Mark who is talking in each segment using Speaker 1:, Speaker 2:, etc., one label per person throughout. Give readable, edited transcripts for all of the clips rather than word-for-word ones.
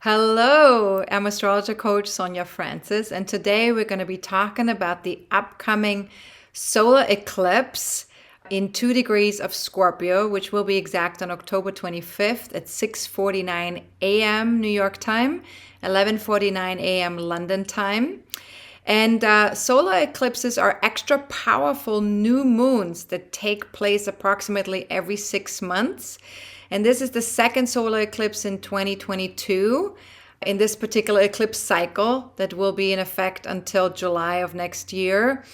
Speaker 1: Hello, I'm astrologer coach Sonja Francis, and today we're going to be talking about the upcoming solar eclipse in 2 degrees of Scorpio, which will be exact on October 25th at 6:49 a.m. New York time, 11:49 a.m. London time. And solar eclipses are extra powerful new moons that take place approximately every 6 months. And this is the second solar eclipse in 2022 in this particular eclipse cycle that will be in effect until July of next year.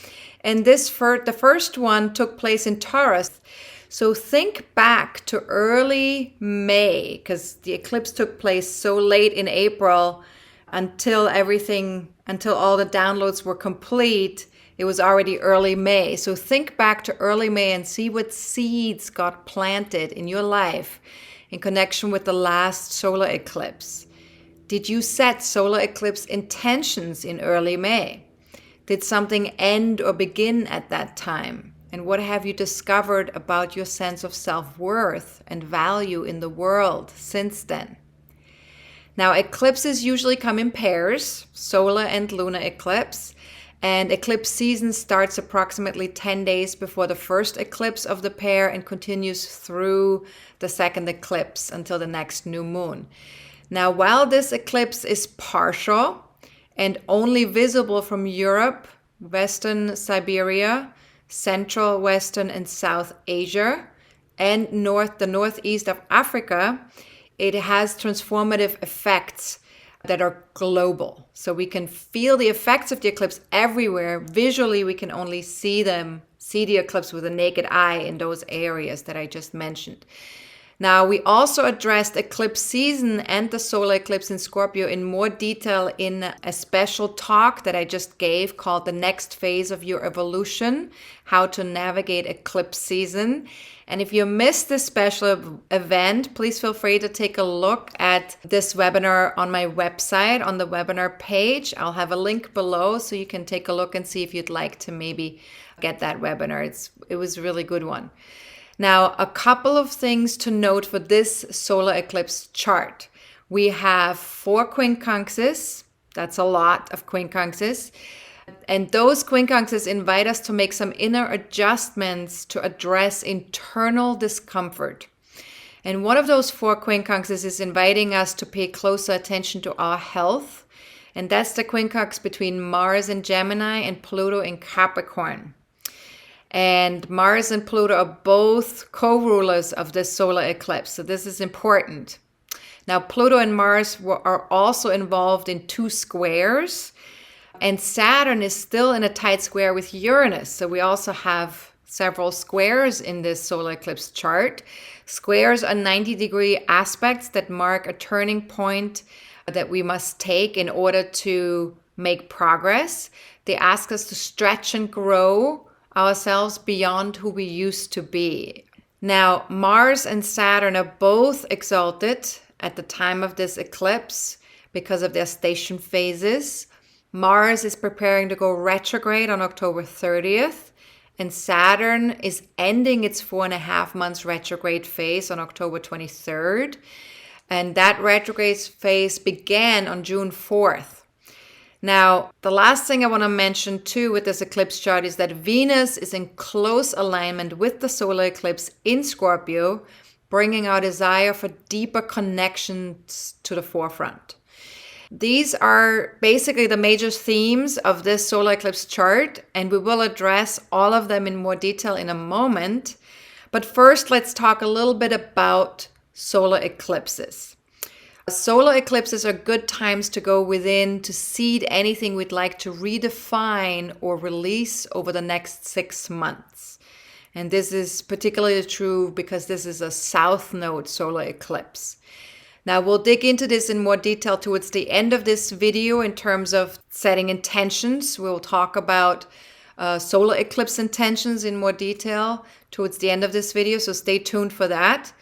Speaker 1: And the first one took place in Taurus. So think back to early May, because the eclipse took place so late in April until all the downloads were complete. It was already early May. So think back to early May and see what seeds got planted in your life in connection with the last solar eclipse. Did you set solar eclipse intentions in early May? Did something end or begin at that time? And what have you discovered about your sense of self-worth and value in the world since then? Now, eclipses usually come in pairs, solar and lunar eclipse. And eclipse season starts approximately 10 days before the first eclipse of the pair and continues through the second eclipse until the next new moon. Now, while this eclipse is partial and only visible from Europe, Western Siberia, Central, Western, and South Asia, and the northeast of Africa, it has transformative effects that are global. So we can feel the effects of the eclipse everywhere. Visually, we can only see the eclipse with the naked eye in those areas that I just mentioned. Now, we also addressed eclipse season and the solar eclipse in Scorpio in more detail in a special talk that I just gave called The Next Phase of Your Evolution, How to Navigate Eclipse Season. And if you missed this special event, please feel free to take a look at this webinar on my website, on the webinar page. I'll have a link below so you can take a look and see if you'd like to maybe get that webinar. It was a really good one. Now, a couple of things to note for this solar eclipse chart. We have 4 quincunxes. That's a lot of quincunxes. And those quincunxes invite us to make some inner adjustments to address internal discomfort. And one of those 4 quincunxes is inviting us to pay closer attention to our health. And that's the quincunx between Mars in Gemini and Pluto in Capricorn. And Mars and Pluto are both co-rulers of this solar eclipse. So this is important. Now, Pluto and Mars are also involved in 2 squares. And Saturn is still in a tight square with Uranus. So we also have several squares in this solar eclipse chart. Squares are 90-degree aspects that mark a turning point that we must take in order to make progress. They ask us to stretch and grow ourselves beyond who we used to be. Now, Mars and Saturn are both exalted at the time of this eclipse because of their station phases. Mars is preparing to go retrograde on October 30th, and Saturn is ending its 4.5 months retrograde phase on October 23rd. And that retrograde phase began on June 4th. Now, the last thing I want to mention too with this eclipse chart is that Venus is in close alignment with the solar eclipse in Scorpio, bringing our desire for deeper connections to the forefront. These are basically the major themes of this solar eclipse chart, and we will address all of them in more detail in a moment. But first, let's talk a little bit about solar eclipses. Solar eclipses are good times to go within to seed anything we'd like to redefine or release over the next 6 months. And this is particularly true because this is a south node solar eclipse. Now, we'll dig into this in more detail towards the end of this video in terms of setting intentions. We'll talk about solar eclipse intentions in more detail towards the end of this video, so stay tuned for that.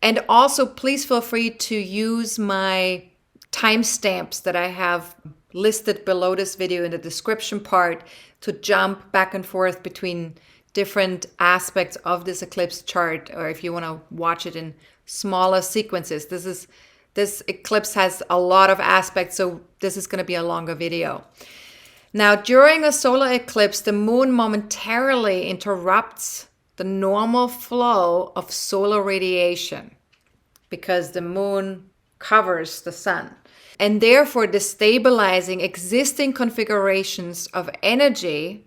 Speaker 1: And also, please feel free to use my timestamps that I have listed below this video in the description part to jump back and forth between different aspects of this eclipse chart, or if you want to watch it in smaller sequences. This is this eclipse has a lot of aspects, so this is going to be a longer video. Now, during a solar eclipse, the moon momentarily interrupts the normal flow of solar radiation because the moon covers the sun, and therefore destabilizing existing configurations of energy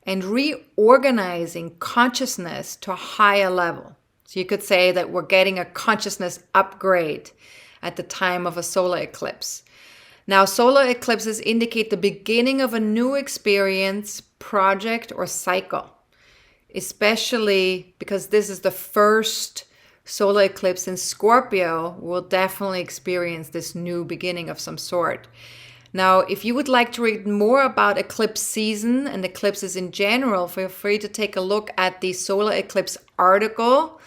Speaker 1: and reorganizing consciousness to a higher level. So you could say that we're getting a consciousness upgrade at the time of a solar eclipse. Now, solar eclipses indicate the beginning of a new experience, project, or cycle, especially because this is the first solar eclipse in Scorpio. We'll definitely experience this new beginning of some sort. Now, if you would like to read more about eclipse season and eclipses in general, feel free to take a look at the solar eclipse article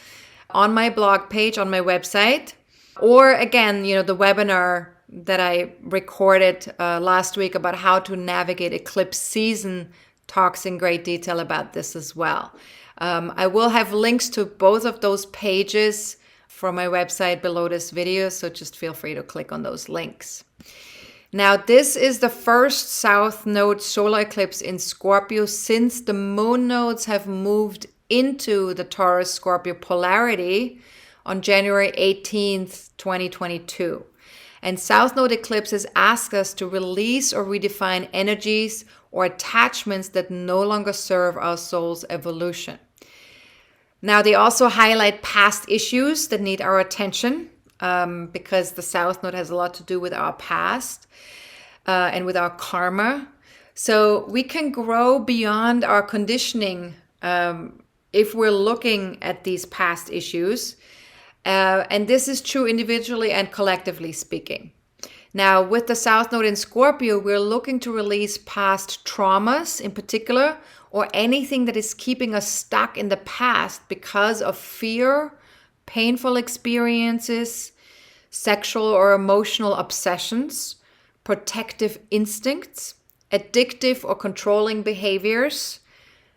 Speaker 1: on my blog page on my website. Or again, the webinar that I recorded last week about how to navigate eclipse season talks in great detail about this as well. I will have links to both of those pages from my website below this video, so just feel free to click on those links. Now, this is the first South Node solar eclipse in Scorpio since the moon nodes have moved into the Taurus-Scorpio polarity on January 18th, 2022. And South Node eclipses ask us to release or redefine energies or attachments that no longer serve our soul's evolution. Now, they also highlight past issues that need our attention because the South Node has a lot to do with our past and with our karma. So we can grow beyond our conditioning if we're looking at these past issues. And this is true individually and collectively speaking. Now, with the South Node in Scorpio, we're looking to release past traumas in particular, or anything that is keeping us stuck in the past because of fear, painful experiences, sexual or emotional obsessions, protective instincts, addictive or controlling behaviors,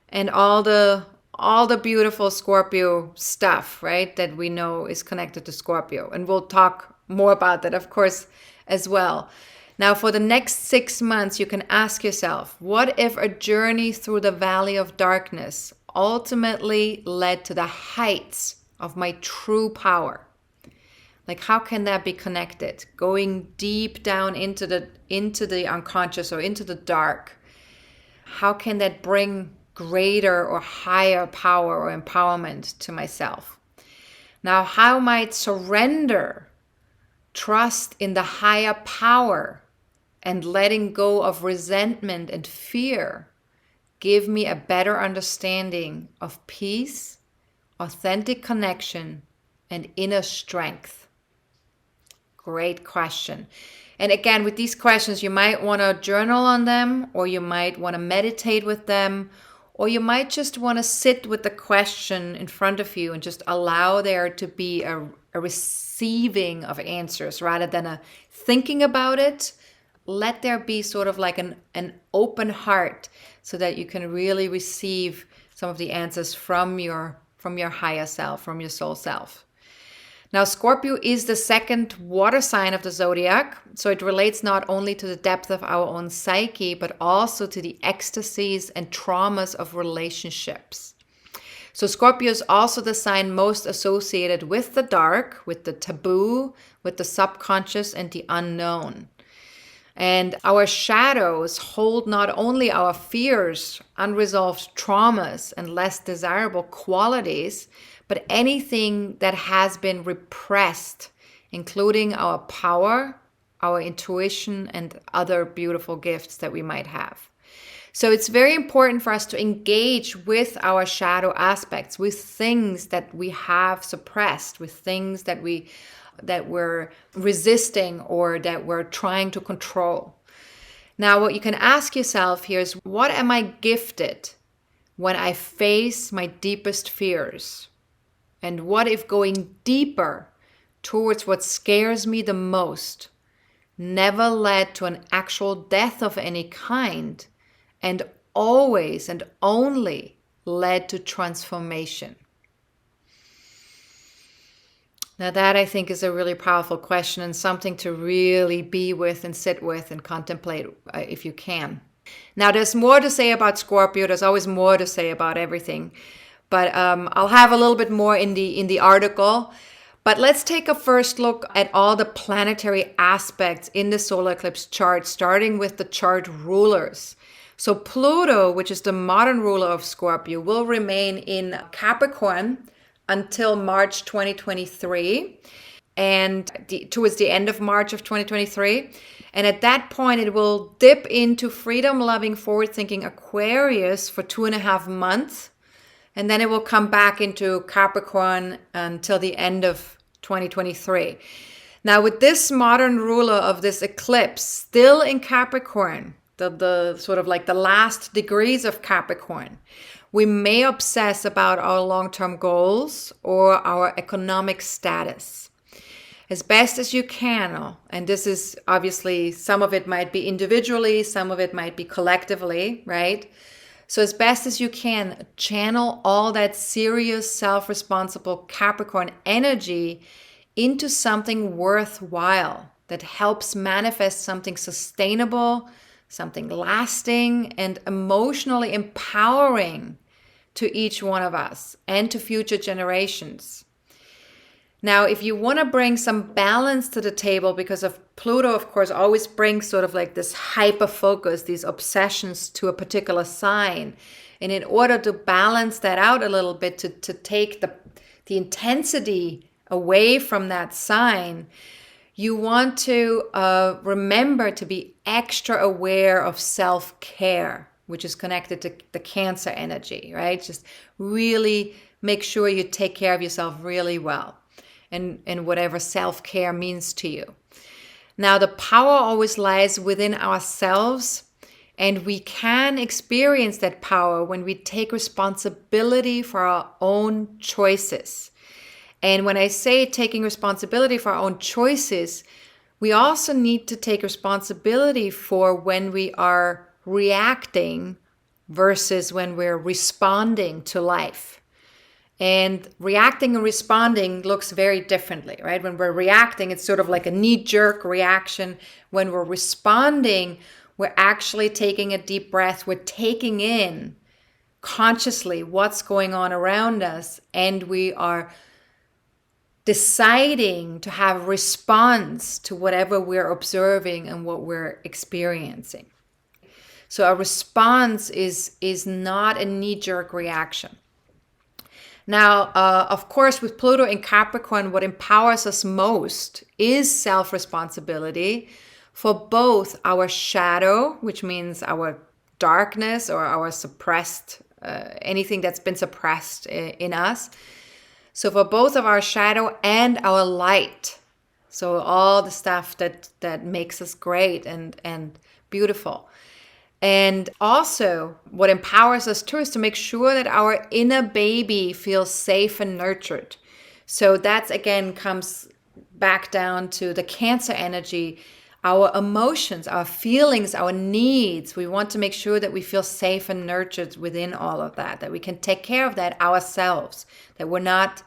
Speaker 1: and all the beautiful Scorpio stuff, right, that we know is connected to Scorpio. And we'll talk more about that, of course, as well. Now, for the next 6 months, you can ask yourself, what if a journey through the valley of darkness ultimately led to the heights of my true power? Like, how can that be connected? Going deep down into the unconscious or into the dark. How can that bring greater or higher power or empowerment to myself? Now, how might surrender, trust in the higher power, and letting go of resentment and fear give me a better understanding of peace, authentic connection, and inner strength? Great question. And again, with these questions, you might want to journal on them, or you might want to meditate with them, or you might just want to sit with the question in front of you and just allow there to be a receiving of answers rather than a thinking about it. Let there be sort of like an open heart so that you can really receive some of the answers from your higher self, from your soul self. Now, Scorpio is the second water sign of the zodiac, so it relates not only to the depth of our own psyche, but also to the ecstasies and traumas of relationships. So Scorpio is also the sign most associated with the dark, with the taboo, with the subconscious, and the unknown. And our shadows hold not only our fears, unresolved traumas, and less desirable qualities, but anything that has been repressed, including our power, our intuition, and other beautiful gifts that we might have. So it's very important for us to engage with our shadow aspects, with things that we have suppressed, with things that we're resisting or that we're trying to control. Now, what you can ask yourself here is, what am I gifted when I face my deepest fears? And what if going deeper towards what scares me the most never led to an actual death of any kind, and always and only led to transformation? Now that I think is a really powerful question and something to really be with and sit with and contemplate if you can. Now there's more to say about Scorpio. There's always more to say about everything. But I'll have a little bit more in the article. But let's take a first look at all the planetary aspects in the solar eclipse chart, starting with the chart rulers. So Pluto, which is the modern ruler of Scorpio, will remain in Capricorn until March 2023 and towards the end of March of 2023. And at that point, it will dip into freedom-loving, forward-thinking Aquarius for 2.5 months. And then it will come back into Capricorn until the end of 2023. Now, with this modern ruler of this eclipse still in Capricorn, the sort of like the last degrees of Capricorn, we may obsess about our long-term goals or our economic status. As best as you can, and this is obviously, some of it might be individually, some of it might be collectively, right? So as best as you can, channel all that serious, self-responsible Capricorn energy into something worthwhile that helps manifest something sustainable, something lasting and emotionally empowering to each one of us and to future generations. Now, if you want to bring some balance to the table, because of Pluto, of course, always brings sort of like this hyper focus, these obsessions to a particular sign. And in order to balance that out a little bit, to take the intensity away from that sign, you want to remember to be extra aware of self-care, which is connected to the Cancer energy, right? Just really make sure you take care of yourself really well, and whatever self-care means to you. Now, the power always lies within ourselves, and we can experience that power when we take responsibility for our own choices. And when I say taking responsibility for our own choices, we also need to take responsibility for when we are reacting versus when we're responding to life. And reacting and responding looks very differently, right? When we're reacting, it's sort of like a knee-jerk reaction. When we're responding, we're actually taking a deep breath. We're taking in consciously what's going on around us, and we are deciding to have a response to whatever we're observing and what we're experiencing. So a response is not a knee-jerk reaction. Now, of course, with Pluto in Capricorn, what empowers us most is self-responsibility for both our shadow, which means our darkness or our suppressed, anything that's been suppressed in us. So for both of our shadow and our light. So all the stuff that makes us great and beautiful. And also what empowers us too is to make sure that our inner baby feels safe and nurtured. So that's again comes back down to the Cancer energy, our emotions, our feelings, our needs. We want to make sure that we feel safe and nurtured within all of that we can take care of that ourselves, that we're not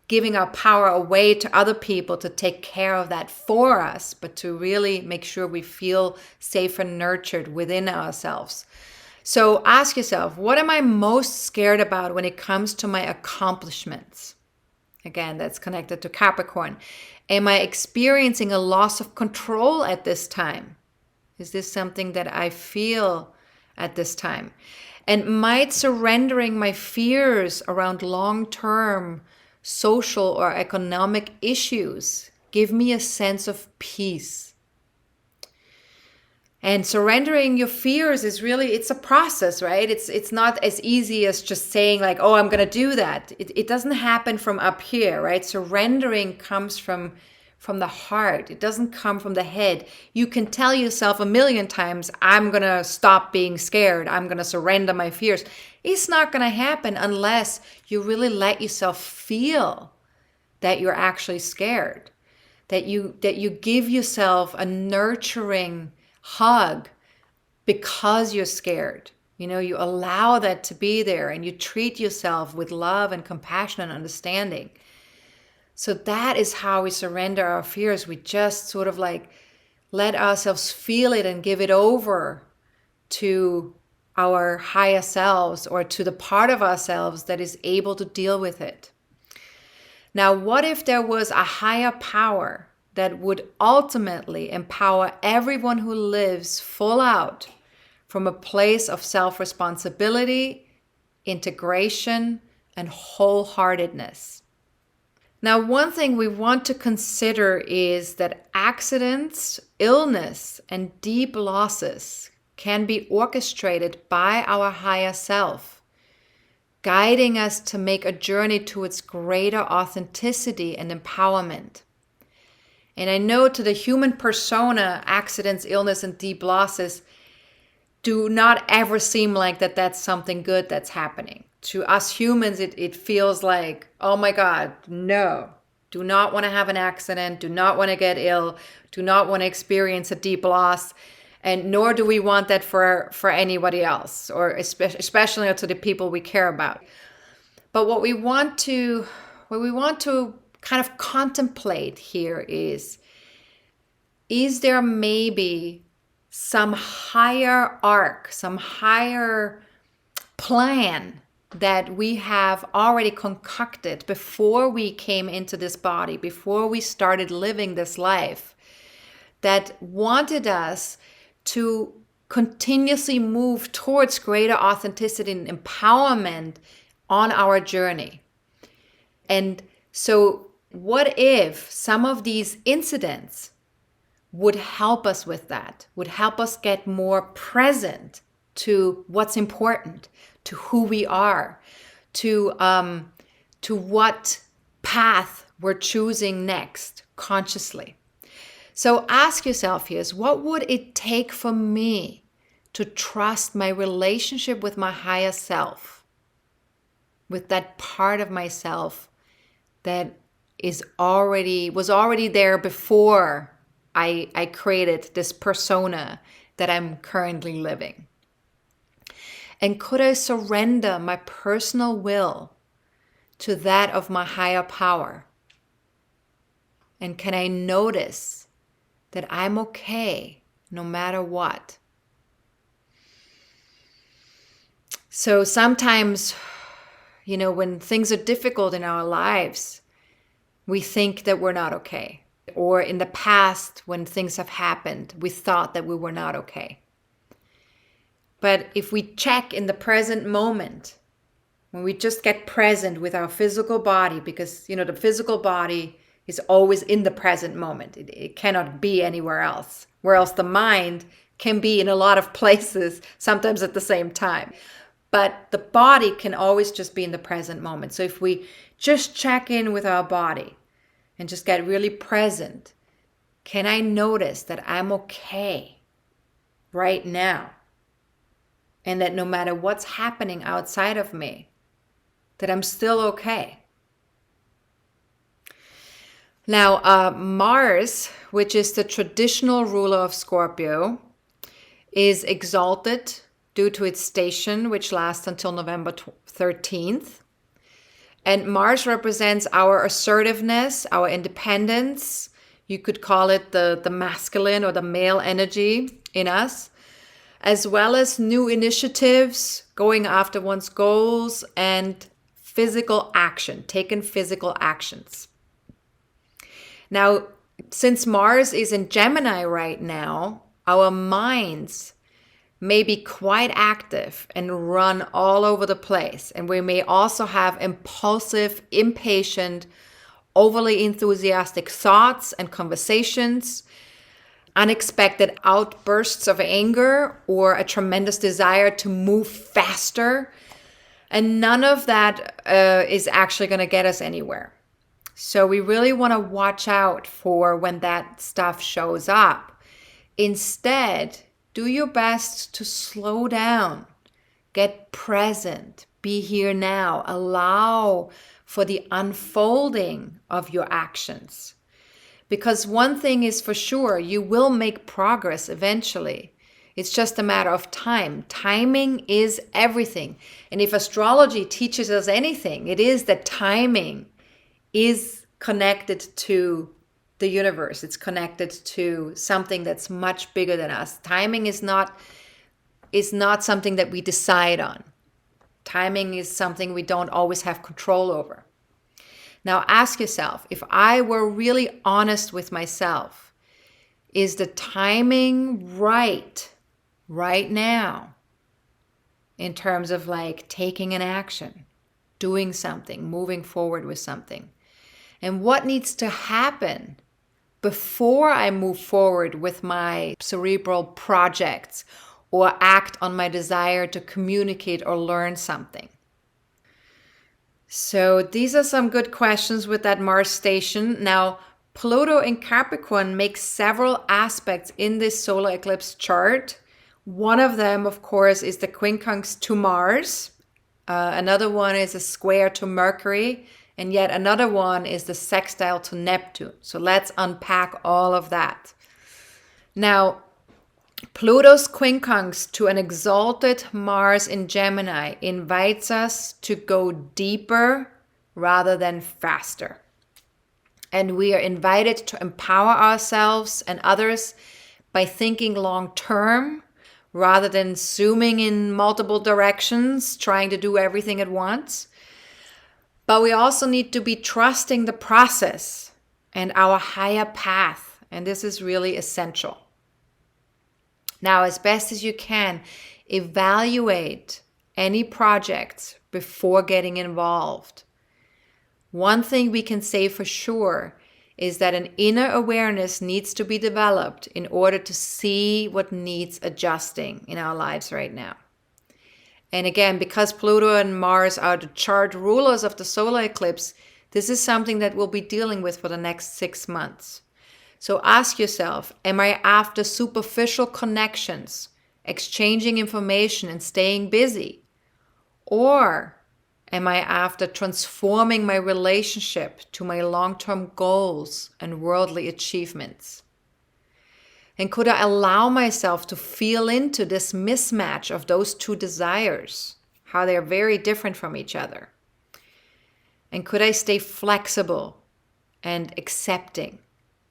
Speaker 1: giving our power away to other people to take care of that for us, but to really make sure we feel safe and nurtured within ourselves. So ask yourself, what am I most scared about when it comes to my accomplishments? Again, that's connected to Capricorn. Am I experiencing a loss of control at this time? Is this something that I feel at this time? And might surrendering my fears around long-term social or economic issues give me a sense of peace? And surrendering your fears is really, it's a process, right? It's not as easy as just saying like, oh, I'm going to do that. It doesn't happen from up here, right? Surrendering comes from the heart. It doesn't come from the head. You can tell yourself a million times, I'm going to stop being scared. I'm going to surrender my fears. It's not going to happen unless you really let yourself feel that you're actually scared, that you give yourself a nurturing hug because you're scared. You know, you allow that to be there and you treat yourself with love and compassion and understanding. So that is how we surrender our fears. We just sort of like let ourselves feel it and give it over to our higher selves, or to the part of ourselves that is able to deal with it. Now, what if there was a higher power that would ultimately empower everyone who lives full out from a place of self-responsibility, integration, and wholeheartedness? Now, one thing we want to consider is that accidents, illness, and deep losses can be orchestrated by our higher self, guiding us to make a journey towards greater authenticity and empowerment. And I know to the human persona, accidents, illness, and deep losses do not ever seem like that's something good that's happening. To us humans, it feels like, oh my God, no. Do not want to have an accident, do not want to get ill, do not want to experience a deep loss, and nor do we want that for anybody else, or especially to the people we care about. But what we want to kind of contemplate here is there maybe some higher arc, some higher plan that we have already concocted before we came into this body, before we started living this life, that wanted us to continuously move towards greater authenticity and empowerment on our journey. And so what if some of these incidents would help us with that, would help us get more present to what's important, to who we are, to what path we're choosing next consciously. So ask yourself here, what would it take for me to trust my relationship with my higher self, with that part of myself that was already there before I created this persona that I'm currently living? And could I surrender my personal will to that of my higher power? And can I notice that I'm okay no matter what? So sometimes, when things are difficult in our lives, we think that we're not okay. Or in the past, when things have happened, we thought that we were not okay. But if we check in the present moment, when we just get present with our physical body, because, the physical body is always in the present moment. It cannot be anywhere else. Whereas the mind can be in a lot of places, sometimes at the same time. But the body can always just be in the present moment. So if we just check in with our body and just get really present, can I notice that I'm okay right now? And that no matter what's happening outside of me, that I'm still okay. Now, Mars, which is the traditional ruler of Scorpio, is exalted due to its station, which lasts until November 13th. And Mars represents our assertiveness, our independence. You could call it the masculine or the male energy in us, as well as new initiatives, going after one's goals, and physical action, taking physical actions. Now, since Mars is in Gemini right now, our minds may be quite active and run all over the place. And we may also have impulsive, impatient, overly enthusiastic thoughts and conversations, unexpected outbursts of anger, or a tremendous desire to move faster. And none of that is actually going to get us anywhere. So we really want to watch out for when that stuff shows up. Instead, do your best to slow down, get present, be here now, allow for the unfolding of your actions. Because one thing is for sure, you will make progress eventually. It's just a matter of time. Timing is everything. And if astrology teaches us anything, it is that timing is connected to the universe. It's connected to something that's much bigger than us. Timing is not something that we decide on. Timing is something we don't always have control over. Now ask yourself, if I were really honest with myself, is the timing right now in terms of like taking an action, doing something, moving forward with something? And what needs to happen before I move forward with my cerebral projects or act on my desire to communicate or learn something? So these are some good questions with that Mars station. Now, Pluto in Capricorn makes several aspects in this solar eclipse chart. One of them, of course, is the quincunx to Mars. Another one is a square to Mercury. And yet another one is the sextile to Neptune. So let's unpack all of that. Now, Pluto's quincunx to an exalted Mars in Gemini invites us to go deeper rather than faster. And we are invited to empower ourselves and others by thinking long term rather than zooming in multiple directions, trying to do everything at once. But we also need to be trusting the process and our higher path. And this is really essential. Now, as best as you can, evaluate any projects before getting involved. One thing we can say for sure is that an inner awareness needs to be developed in order to see what needs adjusting in our lives right now. And again, because Pluto and Mars are the chart rulers of the solar eclipse, this is something that we'll be dealing with for the next 6 months. So ask yourself, am I after superficial connections, exchanging information and staying busy? Or am I after transforming my relationship to my long-term goals and worldly achievements? And could I allow myself to feel into this mismatch of those two desires, how they're very different from each other? And could I stay flexible and accepting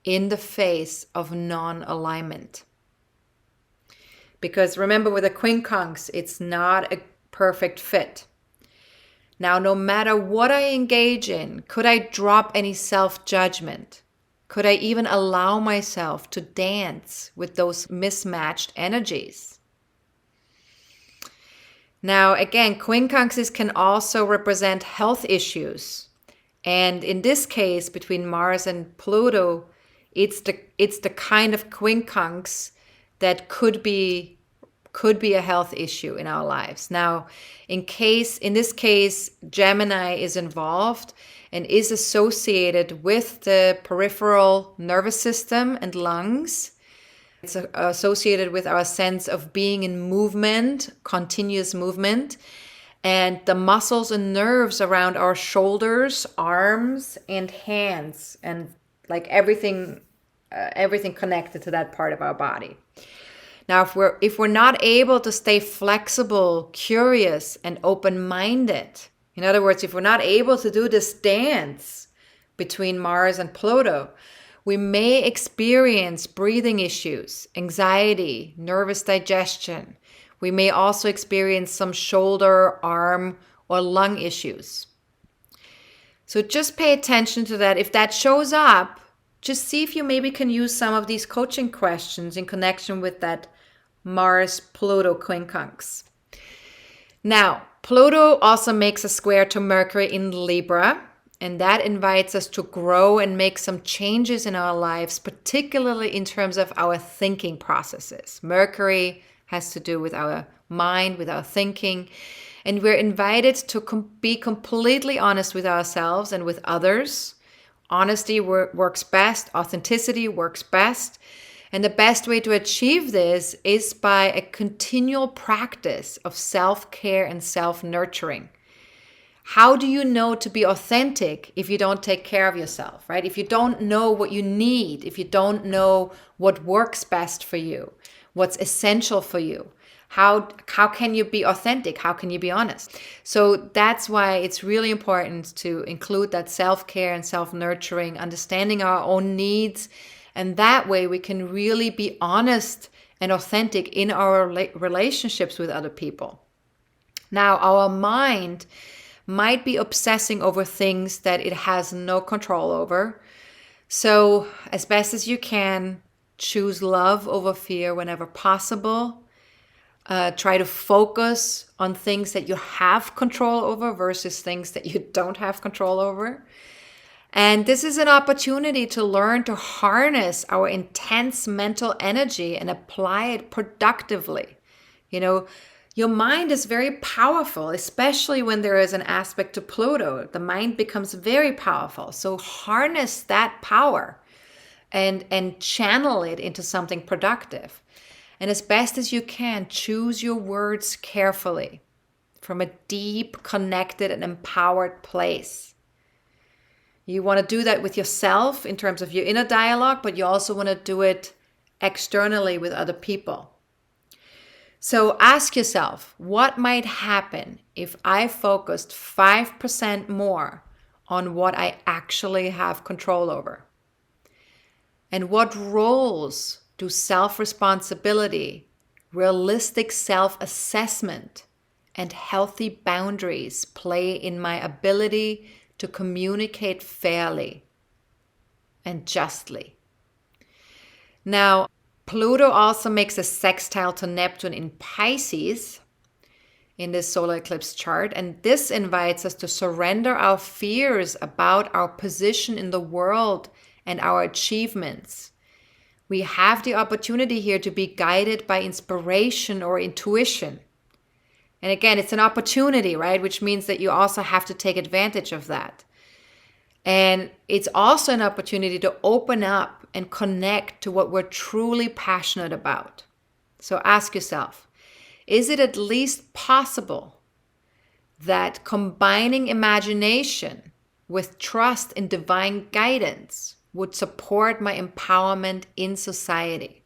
Speaker 1: in the face of non-alignment? Because remember, with a quincunx, it's not a perfect fit. Now, no matter what I engage in, could I drop any self-judgment? Could I even allow myself to dance with those mismatched energies? Now, again, quincunxes can also represent health issues. And in this case, between Mars and Pluto, it's the kind of quincunx that could be a health issue in our lives. Now, in this case, Gemini is involved and is associated with the peripheral nervous system and lungs. It's associated with our sense of being in movement, continuous movement, and the muscles and nerves around our shoulders, arms, and hands, and like everything connected to that part of our body. Now, if we're not able to stay flexible, curious, and open-minded, in other words, if we're not able to do this dance between Mars and Pluto, we may experience breathing issues, anxiety, nervous digestion. We may also experience some shoulder, arm, or lung issues. So just pay attention to that. If that shows up, just see if you maybe can use some of these coaching questions in connection with that Mars-Pluto quincunx. Now, Pluto also makes a square to Mercury in Libra, and that invites us to grow and make some changes in our lives, particularly in terms of our thinking processes. Mercury has to do with our mind, with our thinking, and we're invited to be completely honest with ourselves and with others. Honesty works best, authenticity works best, and the best way to achieve this is by a continual practice of self-care and self-nurturing. How do you know to be authentic if you don't take care of yourself, right? If you don't know what you need, if you don't know what works best for you, what's essential for you, how can you be authentic? How can you be honest? So that's why it's really important to include that self-care and self-nurturing, understanding our own needs. And that way we can really be honest and authentic in our relationships with other people. Now, our mind might be obsessing over things that it has no control over. So as best as you can, choose love over fear whenever possible. Try to focus on things that you have control over versus things that you don't have control over. And this is an opportunity to learn to harness our intense mental energy and apply it productively. Your mind is very powerful, especially when there is an aspect to Pluto. The mind becomes very powerful. So harness that power and channel it into something productive. And as best as you can, choose your words carefully from a deep, connected, and empowered place. You want to do that with yourself in terms of your inner dialogue, but you also want to do it externally with other people. So ask yourself, what might happen if I focused 5% more on what I actually have control over? And what roles do self-responsibility, realistic self-assessment, and healthy boundaries play in my ability to communicate fairly and justly? Now, Pluto also makes a sextile to Neptune in Pisces in this solar eclipse chart. And this invites us to surrender our fears about our position in the world and our achievements. We have the opportunity here to be guided by inspiration or intuition. And again, it's an opportunity, right? Which means that you also have to take advantage of that. And it's also an opportunity to open up and connect to what we're truly passionate about. So ask yourself, is it at least possible that combining imagination with trust in divine guidance would support my empowerment in society?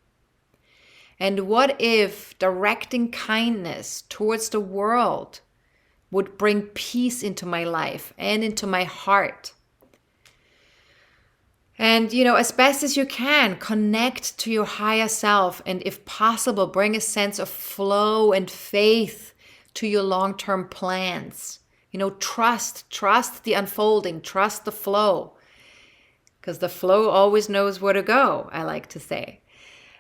Speaker 1: And what if directing kindness towards the world would bring peace into my life and into my heart? And, as best as you can, connect to your higher self. And if possible, bring a sense of flow and faith to your long-term plans. Trust the unfolding, trust the flow. Because the flow always knows where to go, I like to say.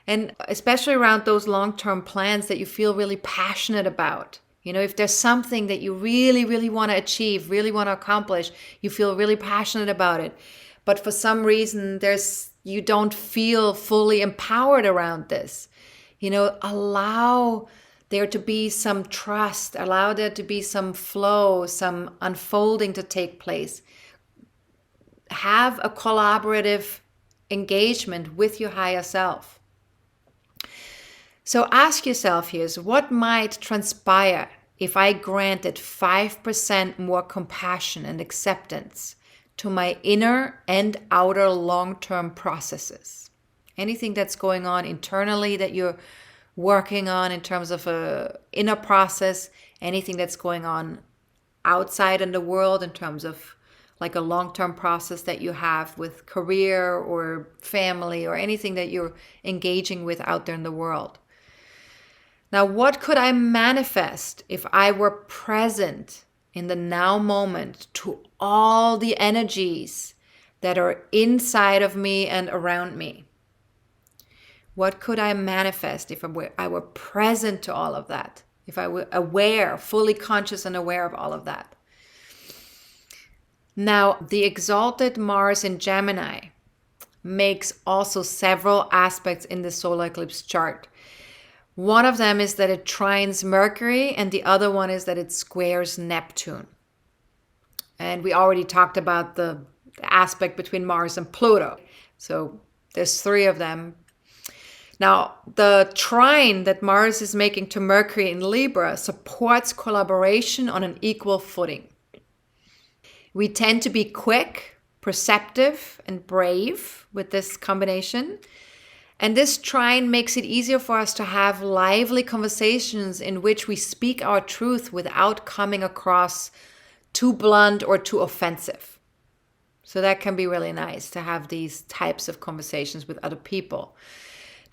Speaker 1: And especially around those long-term plans that you feel really passionate about. If there's something that you really, really want to achieve, really want to accomplish, you feel really passionate about it. But for some reason, you don't feel fully empowered around this. Allow there to be some trust, allow there to be some flow, some unfolding to take place. Have a collaborative engagement with your higher self. So ask yourself here, what might transpire if I granted 5% more compassion and acceptance to my inner and outer long-term processes? Anything that's going on internally that you're working on in terms of a inner process, anything that's going on outside in the world in terms of like a long-term process that you have with career or family or anything that you're engaging with out there in the world. Now, what could I manifest if I were present in the now moment to all the energies that are inside of me and around me? What could I manifest if I were present to all of that? If I were aware, fully conscious and aware of all of that? Now, the exalted Mars in Gemini makes also several aspects in the solar eclipse chart. One of them is that it trines Mercury, and the other one is that it squares Neptune. And we already talked about the aspect between Mars and Pluto. So there's three of them. Now, the trine that Mars is making to Mercury in Libra supports collaboration on an equal footing. We tend to be quick, perceptive, and brave with this combination. And this trine makes it easier for us to have lively conversations in which we speak our truth without coming across too blunt or too offensive. So that can be really nice to have these types of conversations with other people.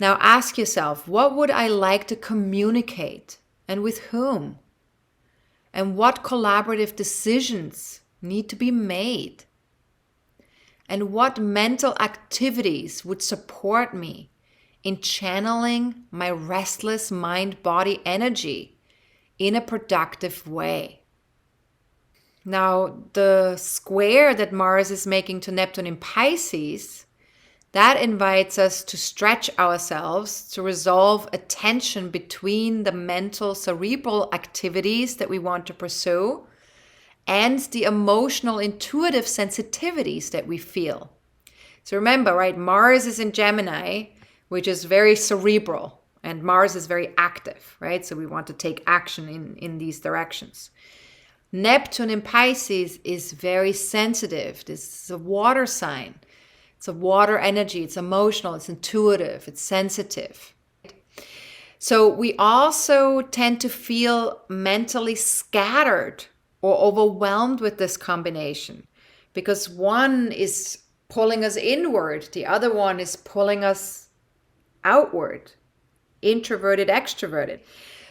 Speaker 1: Now ask yourself, what would I like to communicate and with whom? And what collaborative decisions need to be made? And what mental activities would support me in channeling my restless mind-body energy in a productive way? Now, the square that Mars is making to Neptune in Pisces, that invites us to stretch ourselves, to resolve a tension between the mental cerebral activities that we want to pursue and the emotional intuitive sensitivities that we feel. So remember, right, Mars is in Gemini, which is very cerebral, and Mars is very active, right? So we want to take action in these directions. Neptune in Pisces is very sensitive. This is a water sign. It's a water energy. It's emotional. It's intuitive. It's sensitive. So we also tend to feel mentally scattered or overwhelmed with this combination because one is pulling us inward. The other one is pulling us outward, introverted, extroverted.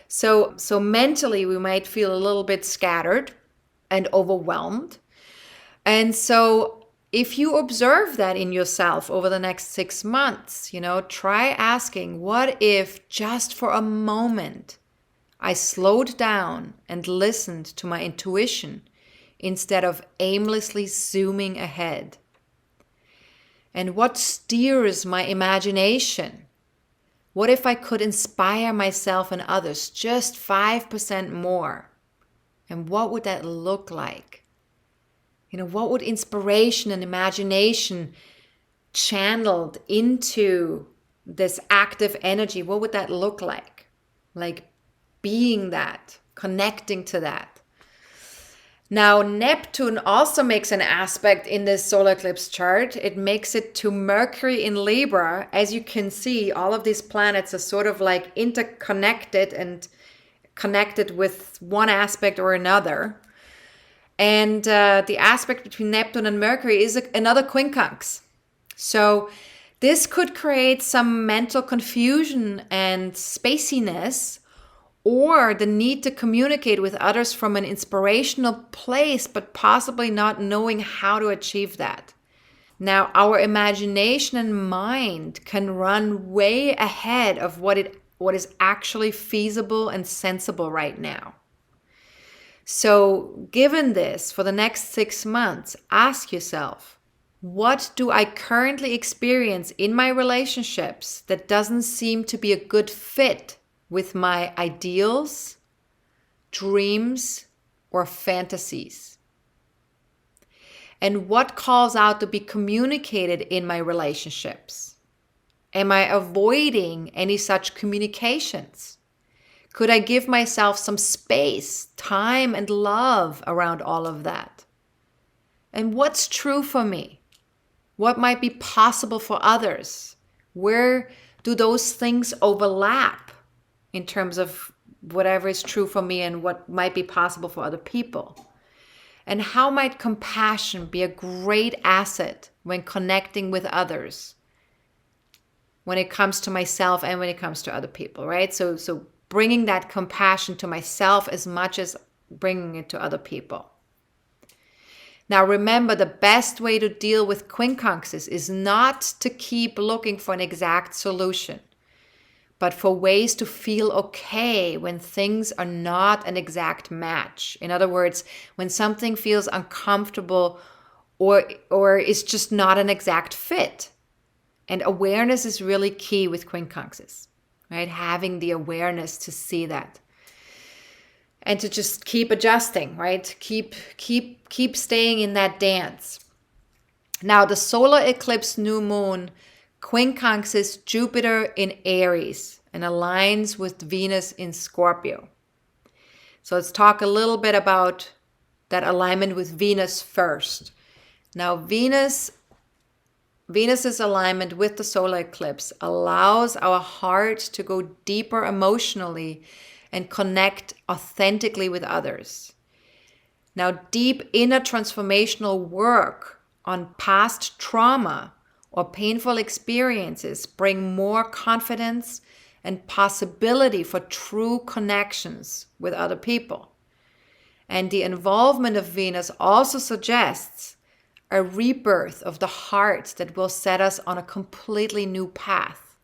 Speaker 1: So mentally, we might feel a little bit scattered and overwhelmed. And so if you observe that in yourself over the next 6 months, try asking, what if just for a moment I slowed down and listened to my intuition instead of aimlessly zooming ahead? And what steers my imagination? What if I could inspire myself and others just 5% more? And what would that look like? What would inspiration and imagination channeled into this active energy, what would that look like? Like being that, connecting to that. Now, Neptune also makes an aspect in this solar eclipse chart. It makes it to Mercury in Libra. As you can see, all of these planets are sort of like interconnected and connected with one aspect or another. And the aspect between Neptune and Mercury is another quincunx. So this could create some mental confusion and spaciness, or the need to communicate with others from an inspirational place, but possibly not knowing how to achieve that. Now, our imagination and mind can run way ahead of what is actually feasible and sensible right now. So, given this, for the next 6 months, ask yourself, what do I currently experience in my relationships that doesn't seem to be a good fit with my ideals, dreams, or fantasies? And what calls out to be communicated in my relationships? Am I avoiding any such communications? Could I give myself some space, time, and love around all of that? And what's true for me? What might be possible for others? Where do those things overlap in terms of whatever is true for me and what might be possible for other people? And how might compassion be a great asset when connecting with others, when it comes to myself and when it comes to other people, right? So bringing that compassion to myself as much as bringing it to other people. Now remember, the best way to deal with quincunxes is not to keep looking for an exact solution, but for ways to feel okay when things are not an exact match. In other words, when something feels uncomfortable or is just not an exact fit. And awareness is really key with quincunxes, right? Having the awareness to see that. And to just keep adjusting, right? Keep staying in that dance. Now, the solar eclipse new moon quincunxes Jupiter in Aries and aligns with Venus in Scorpio. So let's talk a little bit about that alignment with Venus first. Now, Venus's alignment with the solar eclipse allows our heart to go deeper emotionally and connect authentically with others. Now, deep inner transformational work on past trauma or painful experiences bring more confidence and possibility for true connections with other people. And the involvement of Venus also suggests a rebirth of the heart that will set us on a completely new path,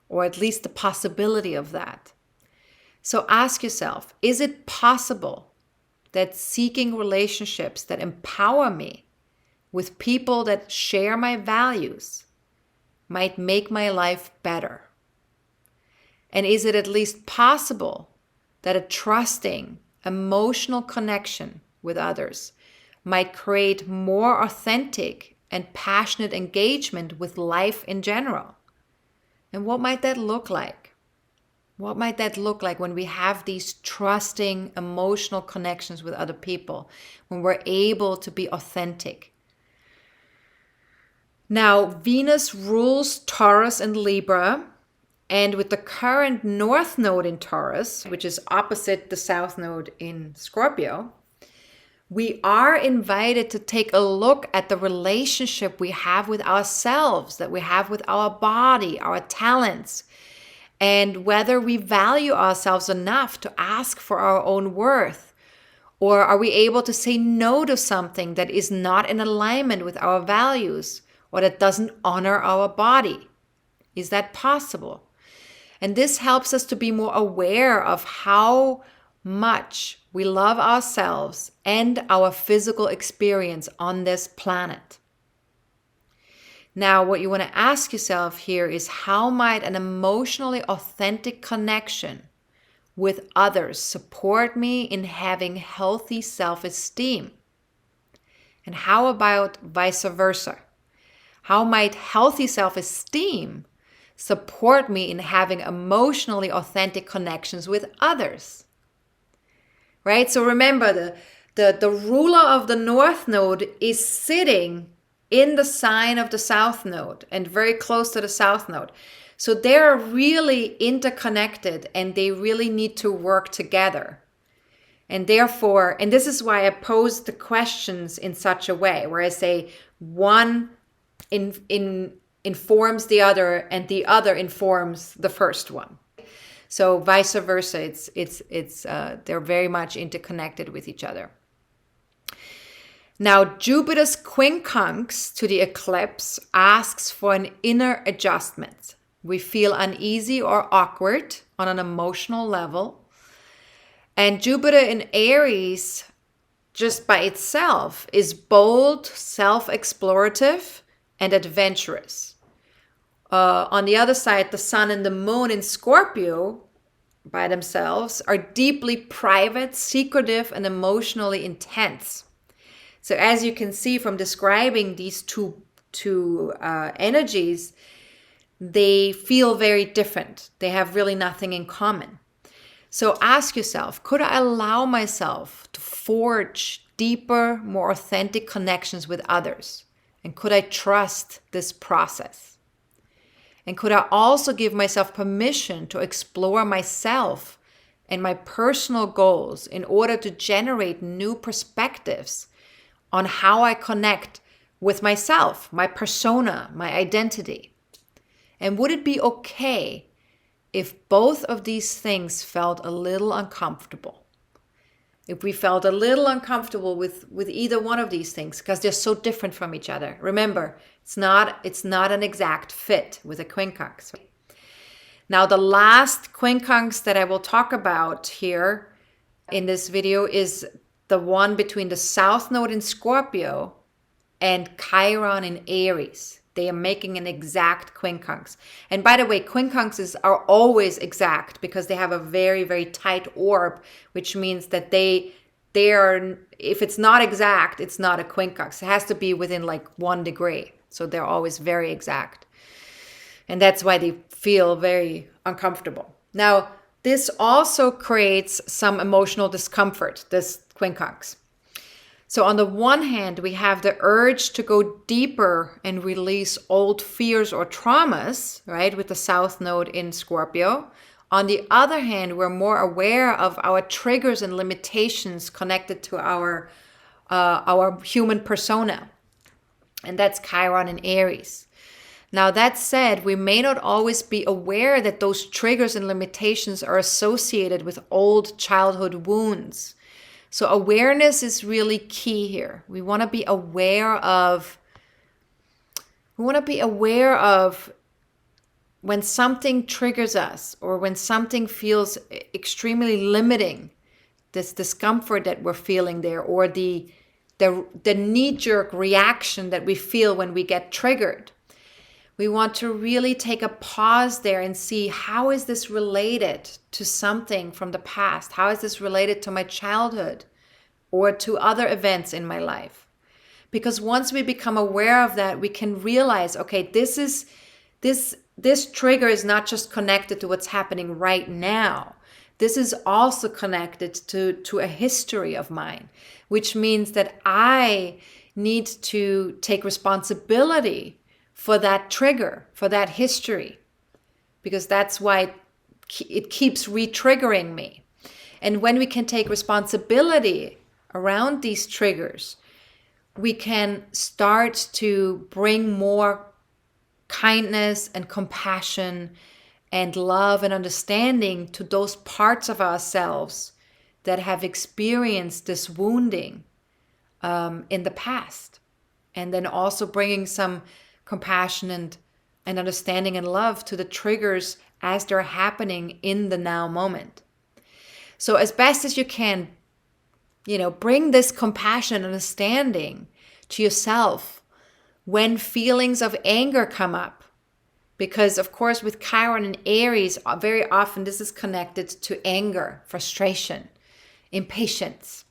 Speaker 1: or at least the possibility of that. So ask yourself, is it possible that seeking relationships that empower me with people that share my values might make my life better? And is it at least possible that a trusting, emotional connection with others might create more authentic and passionate engagement with life in general? And what might that look like? What might that look like when we have these trusting, emotional connections with other people, when we're able to be authentic? Now, Venus rules Taurus and Libra, and with the current North Node in Taurus, which is opposite the South Node in Scorpio, we are invited to take a look at the relationship we have with ourselves, that we have with our body, our talents, and whether we value ourselves enough to ask for our own worth, or are we able to say no to something that is not in alignment with our values or that doesn't honor our body? Is that possible? And this helps us to be more aware of how much we love ourselves and our physical experience on this planet. Now, what you want to ask yourself here is, how might an emotionally authentic connection with others support me in having healthy self-esteem? And how about vice versa? How might healthy self-esteem support me in having emotionally authentic connections with others? Right? So remember, the ruler of the North Node is sitting in the sign of the South Node and very close to the South Node. So they're really interconnected and they really need to work together. And therefore, and this is why I pose the questions in such a way where I say one informs the other and the other informs the first one. So vice versa, they're very much interconnected with each other. Now, Jupiter's quincunx to the eclipse asks for an inner adjustment. We feel uneasy or awkward on an emotional level. And Jupiter in Aries, just by itself, is bold, self-explorative, and adventurous. On the other side, the Sun and the Moon in Scorpio, by themselves, are deeply private, secretive, and emotionally intense. So as you can see from describing these two energies, they feel very different. They have really nothing in common. So ask yourself, could I allow myself to forge deeper, more authentic connections with others? And could I trust this process? And could I also give myself permission to explore myself and my personal goals in order to generate new perspectives on how I connect with myself, my persona, my identity? And would it be okay if both of these things felt a little uncomfortable? If we felt a little uncomfortable with either one of these things, because they're so different from each other. Remember, it's not an exact fit with a quincunx. Now, the last quincunx that I will talk about here in this video is the one between the South Node in Scorpio and Chiron in Aries. They are making an exact quincunx. And by the way, quincunxes are always exact because they have a very, very tight orb, which means that they are, if it's not exact, it's not a quincunx. It has to be within like 1 degree. So they're always very exact. And that's why they feel very uncomfortable. Now, this also creates some emotional discomfort, this quincunx. So on the one hand, we have the urge to go deeper and release old fears or traumas, right, with the South Node in Scorpio. On the other hand, we're more aware of our triggers and limitations connected to our human persona. And that's Chiron and Aries. Now, that said, we may not always be aware that those triggers and limitations are associated with old childhood wounds. So awareness is really key here. We want to be aware of when something triggers us or when something feels extremely limiting, this discomfort that we're feeling there, or the knee-jerk reaction that we feel when we get triggered. We want to really take a pause there and see, how is this related to something from the past? How is this related to my childhood or to other events in my life? Because once we become aware of that, we can realize, okay, this trigger is not just connected to what's happening right now. This is also connected to a history of mine, which means that I need to take responsibility for that trigger, for that history, because that's why it keeps re-triggering me. And when we can take responsibility around these triggers, we can start to bring more kindness and compassion and love and understanding to those parts of ourselves that have experienced this wounding in the past. And then also bringing some compassion and understanding and love to the triggers as they're happening in the now moment. So as best as you can, bring this compassion and understanding to yourself when feelings of anger come up. Because of course with Chiron and Aries, very often this is connected to anger, frustration, impatience.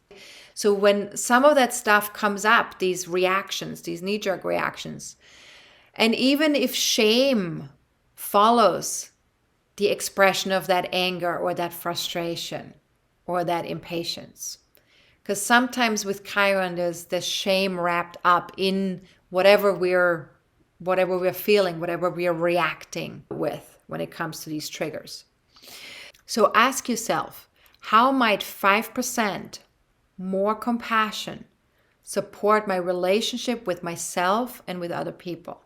Speaker 1: So when some of that stuff comes up, these reactions, these knee-jerk reactions, and even if shame follows the expression of that anger or that frustration or that impatience, because sometimes with Chiron there's the shame wrapped up in whatever we're feeling, whatever we're reacting with when it comes to these triggers. So ask yourself, how might 5% more compassion support my relationship with myself and with other people?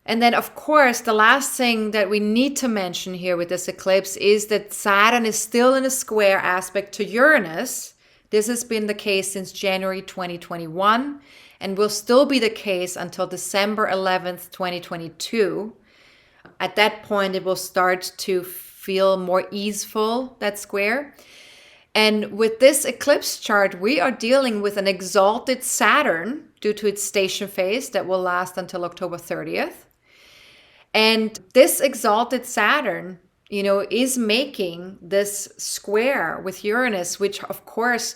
Speaker 1: And then, of course, the last thing that we need to mention here with this eclipse is that Saturn is still in a square aspect to Uranus. This has been the case since January 2021 and will still be the case until December 11th, 2022. At that point, it will start to feel more easeful, that square. And with this eclipse chart, we are dealing with an exalted Saturn due to its station phase that will last until October 30th. And this exalted Saturn, is making this square with Uranus, which of course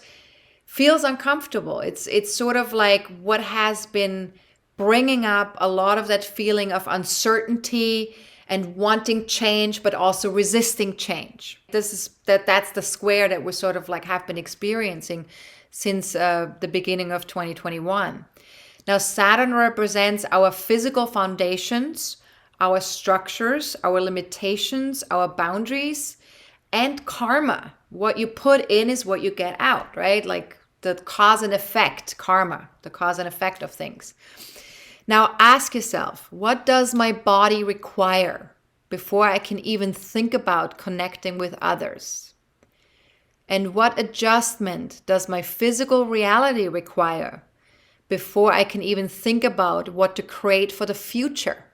Speaker 1: feels uncomfortable. It's sort of like what has been bringing up a lot of that feeling of uncertainty and wanting change, but also resisting change. That's the square that we sort of like have been experiencing since the beginning of 2021. Now, Saturn represents our physical foundations, our structures, our limitations, our boundaries, and karma. What you put in is what you get out, right? Like the cause and effect, karma, the cause and effect of things. Now ask yourself, what does my body require before I can even think about connecting with others? And what adjustment does my physical reality require before I can even think about what to create for the future?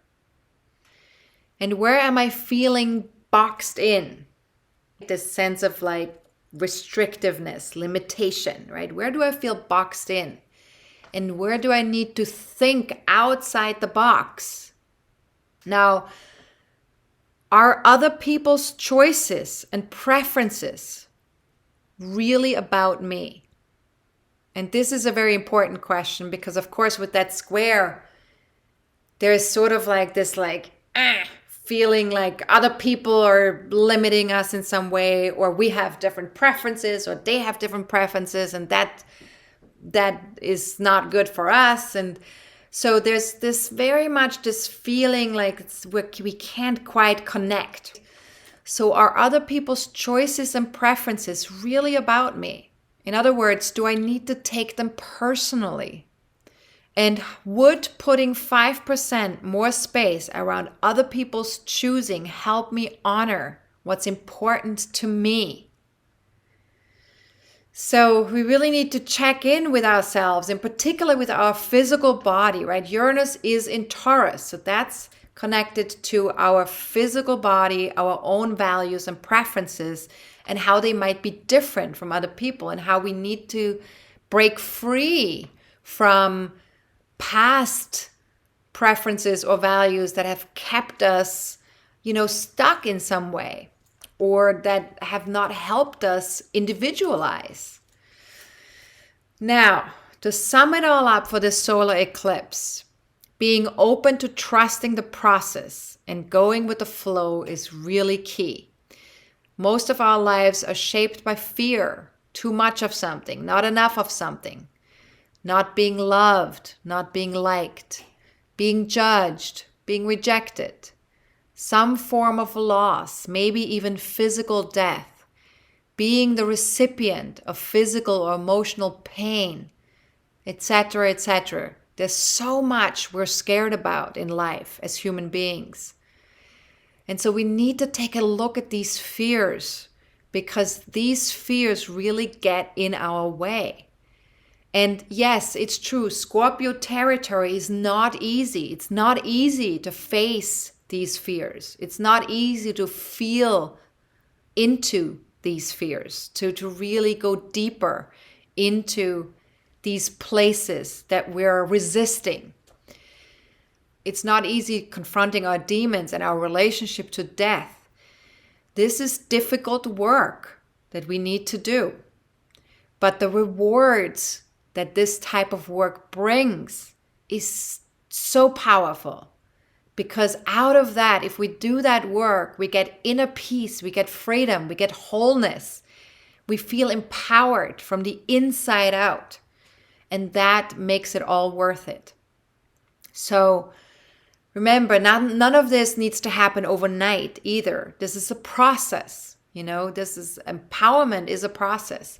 Speaker 1: And where am I feeling boxed in? This sense of like restrictiveness, limitation, right? Where do I feel boxed in? And where do I need to think outside the box? Now, are other people's choices and preferences really about me? And this is a very important question because, of course, with that square, there's sort of like this feeling like other people are limiting us in some way, or we have different preferences, or they have different preferences, and that is not good for us. And so there's this very much this feeling like we can't quite connect. So are other people's choices and preferences really about me? In other words, do I need to take them personally? And would putting 5% more space around other people's choosing help me honor what's important to me? So we really need to check in with ourselves, in particular with our physical body, right? Uranus is in Taurus, so that's connected to our physical body, our own values and preferences, and how they might be different from other people, and how we need to break free from past preferences or values that have kept us, stuck in some way, or that have not helped us individualize. Now, to sum it all up for this solar eclipse, being open to trusting the process and going with the flow is really key. Most of our lives are shaped by fear, too much of something, not enough of something, not being loved, not being liked, being judged, being rejected, some form of loss, maybe even physical death, being the recipient of physical or emotional pain, etc., etc. There's so much we're scared about in life as human beings. And so we need to take a look at these fears, because these fears really get in our way. And yes, it's true, Scorpio territory is not easy. It's not easy to face these fears. It's not easy to feel into these fears, to really go deeper into these places that we're resisting. It's not easy confronting our demons and our relationship to death. This is difficult work that we need to do. But the rewards that this type of work brings is so powerful. Because out of that, if we do that work, we get inner peace, we get freedom, we get wholeness. We feel empowered from the inside out. And that makes it all worth it. So remember, none of this needs to happen overnight either. This is a process. Empowerment is a process.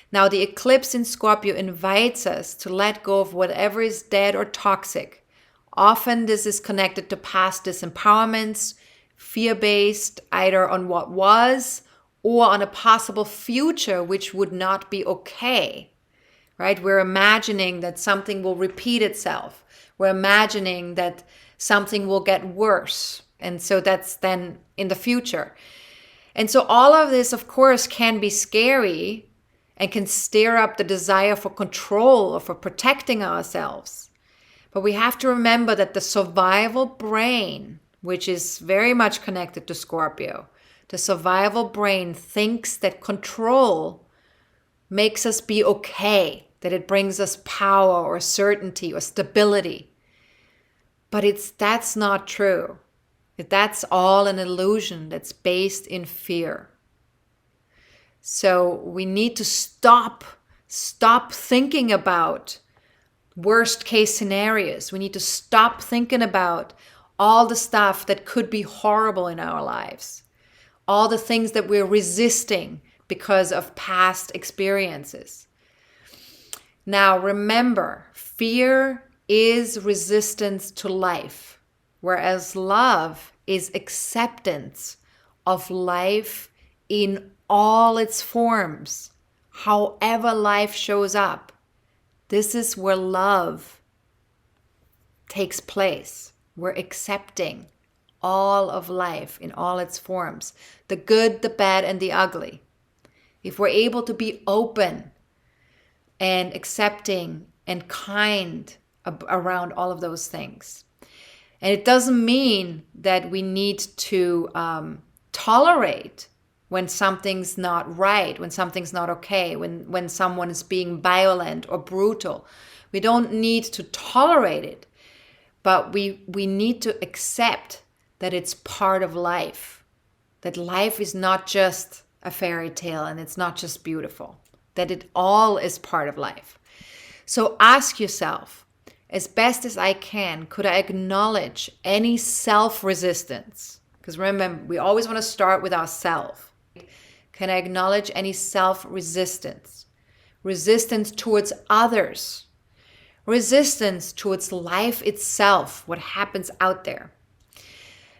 Speaker 1: Now, the eclipse in Scorpio invites us to let go of whatever is dead or toxic. Often this is connected to past disempowerments, fear-based, either on what was or on a possible future which would not be okay. Right? We're imagining that something will repeat itself. We're imagining that something will get worse. And so that's then in the future. And so all of this, of course, can be scary and can stir up the desire for control or for protecting ourselves. But we have to remember that the survival brain, which is very much connected to Scorpio, the survival brain thinks that control makes us be okay, that it brings us power or certainty or stability. But that's not true. That's all an illusion that's based in fear. So we need to stop thinking about worst case scenarios. We need to stop thinking about all the stuff that could be horrible in our lives, all the things that we're resisting because of past experiences. Now remember, fear is resistance to life, whereas love is acceptance of life in all its forms, however life shows up. This is where love takes place. We're accepting all of life in all its forms, the good, the bad, and the ugly. If we're able to be open and accepting and kind around all of those things. And it doesn't mean that we need to tolerate when something's not right, when something's not okay, when someone is being violent or brutal. We don't need to tolerate it, but we need to accept that it's part of life, that life is not just a fairy tale and it's not just beautiful, that it all is part of life. So ask yourself, as best as I can, could I acknowledge any self-resistance? Because remember, we always want to start with ourself. Can I acknowledge any self-resistance? Resistance towards others. Resistance towards life itself, what happens out there.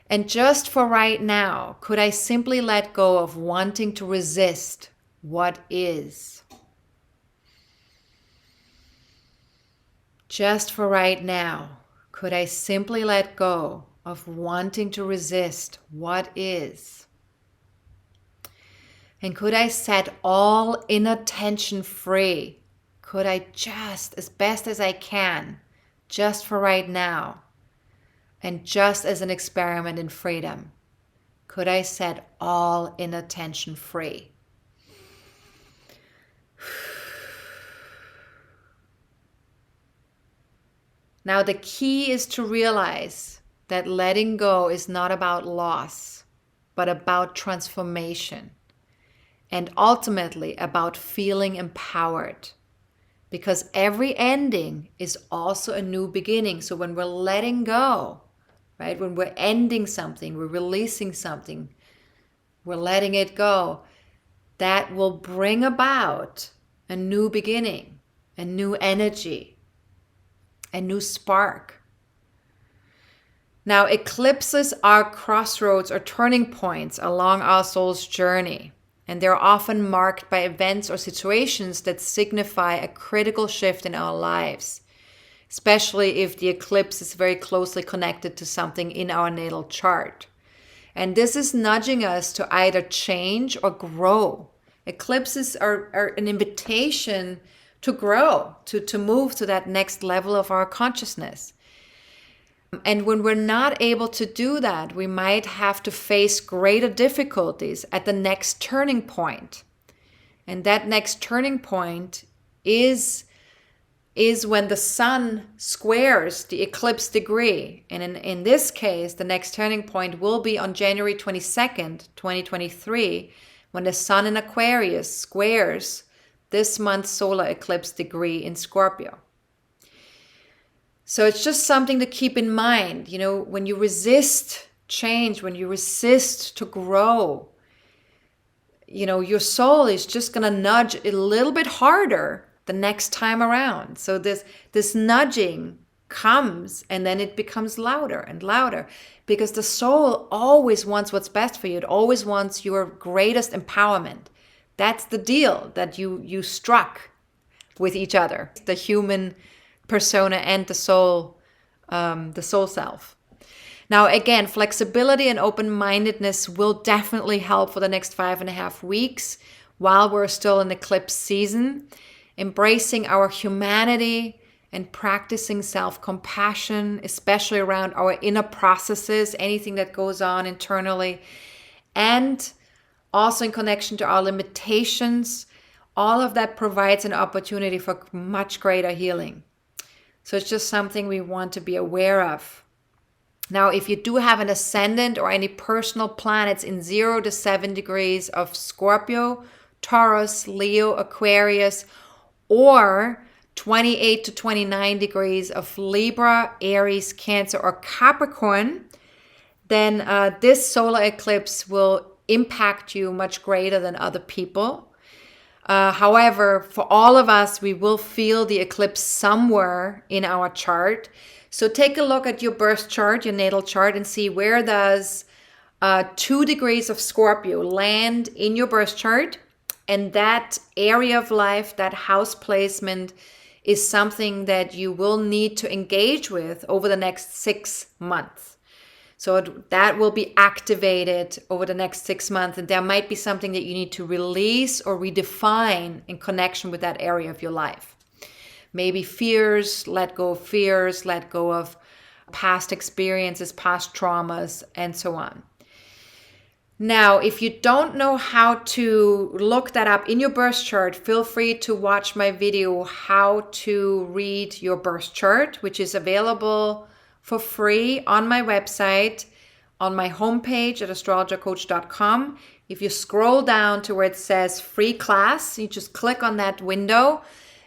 Speaker 1: And just for right now, could I simply let go of wanting to resist what is? Just for right now, could I simply let go of wanting to resist what is? And could I set all inattention free? Could I just, as best as I can, just for right now, and just as an experiment in freedom, could I set all inattention free? Now the key is to realize that letting go is not about loss, but about transformation, and ultimately about feeling empowered. Because every ending is also a new beginning. So when we're letting go, right, when we're ending something, we're releasing something, we're letting it go, that will bring about a new beginning, a new energy, a new spark. Now, eclipses are crossroads or turning points along our soul's journey, and they're often marked by events or situations that signify a critical shift in our lives, especially if the eclipse is very closely connected to something in our natal chart. And this is nudging us to either change or grow. Eclipses are an invitation to grow, to move to that next level of our consciousness. And when we're not able to do that, we might have to face greater difficulties at the next turning point. And that next turning point is when the sun squares the eclipse degree. And in this case, the next turning point will be on January 22nd, 2023, when the sun in Aquarius squares this month's solar eclipse degree in Scorpio. So it's just something to keep in mind. You know, when you resist change, when you resist to grow, you know, your soul is just going to nudge a little bit harder the next time around. So this nudging comes and then it becomes louder and louder, because the soul always wants what's best for you. It always wants your greatest empowerment. That's the deal that you struck with each other, the human persona and the soul self. Now, again, flexibility and open-mindedness will definitely help for the next 5.5 weeks while we're still in eclipse season. Embracing our humanity and practicing self-compassion, especially around our inner processes, anything that goes on internally, and also in connection to our limitations. All of that provides an opportunity for much greater healing. So it's just something we want to be aware of. Now, if you do have an ascendant or any personal planets in 0 to 7 degrees of Scorpio, Taurus, Leo, Aquarius, or 28 to 29 degrees of Libra, Aries, Cancer, or Capricorn, then this solar eclipse will impact you much greater than other people. However, for all of us, we will feel the eclipse somewhere in our chart. So take a look at your birth chart, your natal chart, and see where does 2 degrees of Scorpio land in your birth chart. And that area of life, that house placement, is something that you will need to engage with over the next 6 months. So that will be activated over the next 6 months. And there might be something that you need to release or redefine in connection with that area of your life. Maybe fears, let go of past experiences, past traumas, and so on. Now, if you don't know how to look that up in your birth chart, feel free to watch my video, How to Read Your Birth Chart, which is available for free on my website on my homepage at astrologercoach.com. If you scroll down to where it says free class, you just click on that window,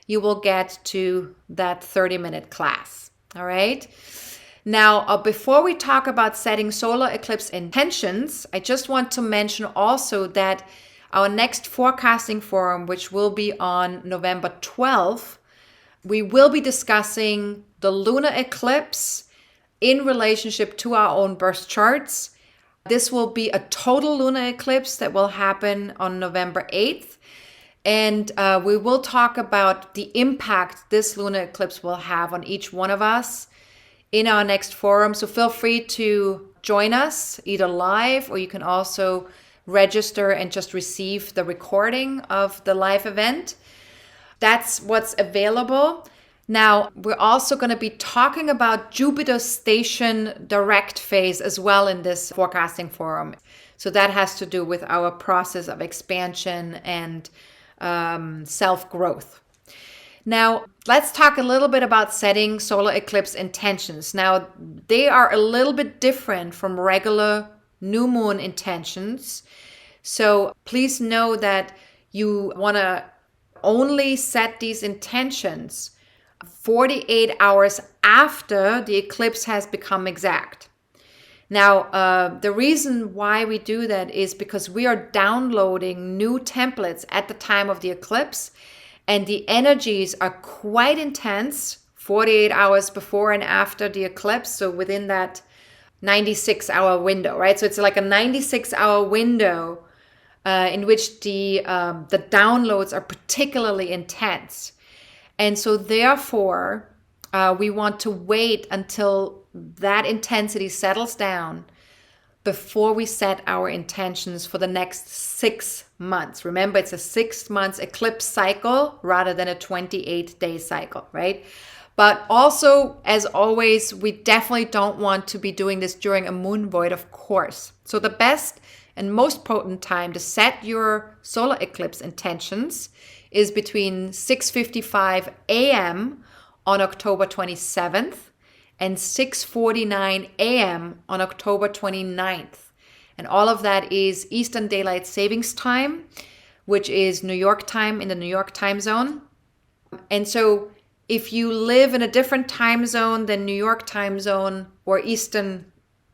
Speaker 1: you will get to that 30-minute class. All right. Now, before we talk about setting solar eclipse intentions, I just want to mention also that our next forecasting forum, which will be on November 12th, we will be discussing the lunar eclipse in relationship to our own birth charts. This will be a total lunar eclipse that will happen on November 8th. And we will talk about the impact this lunar eclipse will have on each one of us in our next forum. So feel free to join us either live, or you can also register and just receive the recording of the live event. That's what's available. Now, we're also going to be talking about Jupiter's station direct phase as well in this forecasting forum. So that has to do with our process of expansion and self-growth. Now, let's talk a little bit about setting solar eclipse intentions. Now, they are a little bit different from regular new moon intentions. So please know that you want to only set these intentions 48 hours after the eclipse has become exact. Now, the reason why we do that is because we are downloading new templates at the time of the eclipse, and the energies are quite intense 48 hours before and after the eclipse. So within that 96-hour window, right? So it's like a 96-hour window in which the downloads are particularly intense. And so therefore, we want to wait until that intensity settles down before we set our intentions for the next 6 months. Remember, it's a 6 months eclipse cycle rather than a 28-day cycle, right? But also, as always, we definitely don't want to be doing this during a moon void, of course. So the best and most potent time to set your solar eclipse intentions is between 6:55 a.m. on October 27th and 6:49 a.m. on October 29th. And all of that is Eastern Daylight Savings Time, which is New York time in the New York time zone. And so if you live in a different time zone than New York time zone or Eastern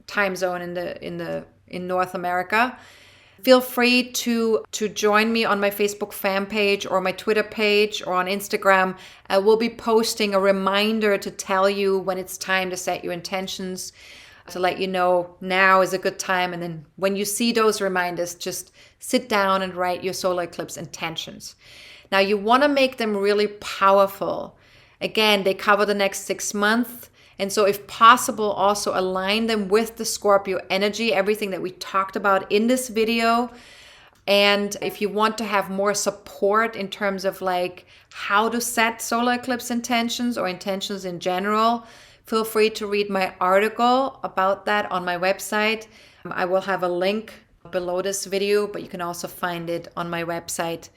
Speaker 1: time zone in North America, feel free to join me on my Facebook fan page or my Twitter page or on Instagram. I will be posting a reminder to tell you when it's time to set your intentions, to let you know now is a good time. And then when you see those reminders, just sit down and write your solar eclipse intentions. Now, you want to make them really powerful. Again, they cover the next 6 months. And so if possible, also align them with the Scorpio energy, everything that we talked about in this video. And if you want to have more support in terms of like how to set solar eclipse intentions or intentions in general, feel free to read my article about that on my website. I will have a link below this video, but you can also find it on my website.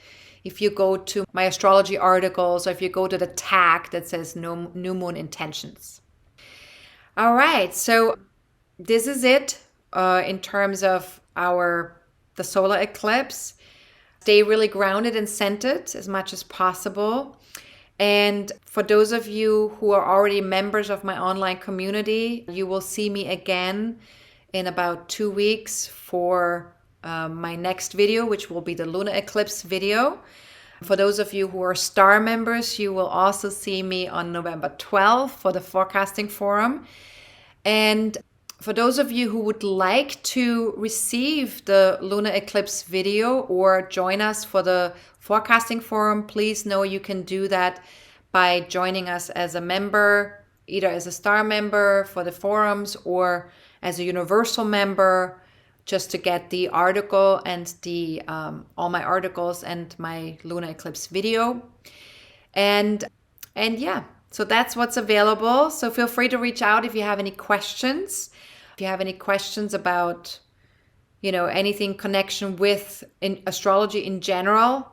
Speaker 1: If you go to my astrology articles, or if you go to the tag that says New Moon Intentions. All right, so this is it in terms of the solar eclipse. Stay really grounded and centered as much as possible. And for those of you who are already members of my online community, you will see me again in about 2 weeks for my next video, which will be the lunar eclipse video. For those of you who are star members, you will also see me on November 12th for the forecasting forum. And for those of you who would like to receive the lunar eclipse video or join us for the forecasting forum, please know you can do that by joining us as a member, either as a star member for the forums or as a universal member, just to get the article and the all my articles and my lunar eclipse video. And yeah, so that's what's available. So feel free to reach out if you have any questions. If you have any questions about, anything connection with astrology in general,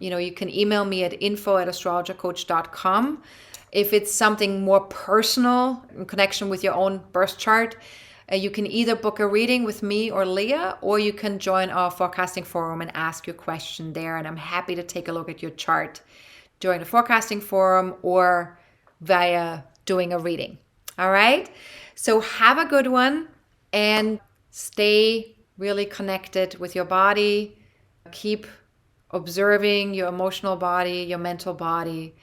Speaker 1: you can email me at info@astrologercoach.com. If it's something more personal in connection with your own birth chart, You can either book a reading with me or Leah, or you can join our forecasting forum and ask your question there. And I'm happy to take a look at your chart during the forecasting forum or via doing a reading. All right. So have a good one and stay really connected with your body. Keep observing your emotional body, your mental body,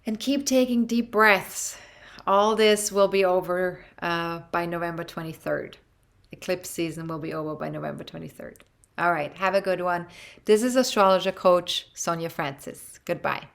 Speaker 1: and keep taking deep breaths. All this will be over by November 23rd. Eclipse season will be over by November 23rd. All right. Have a good one. This is Astrologer Coach Sonja Francis. Goodbye.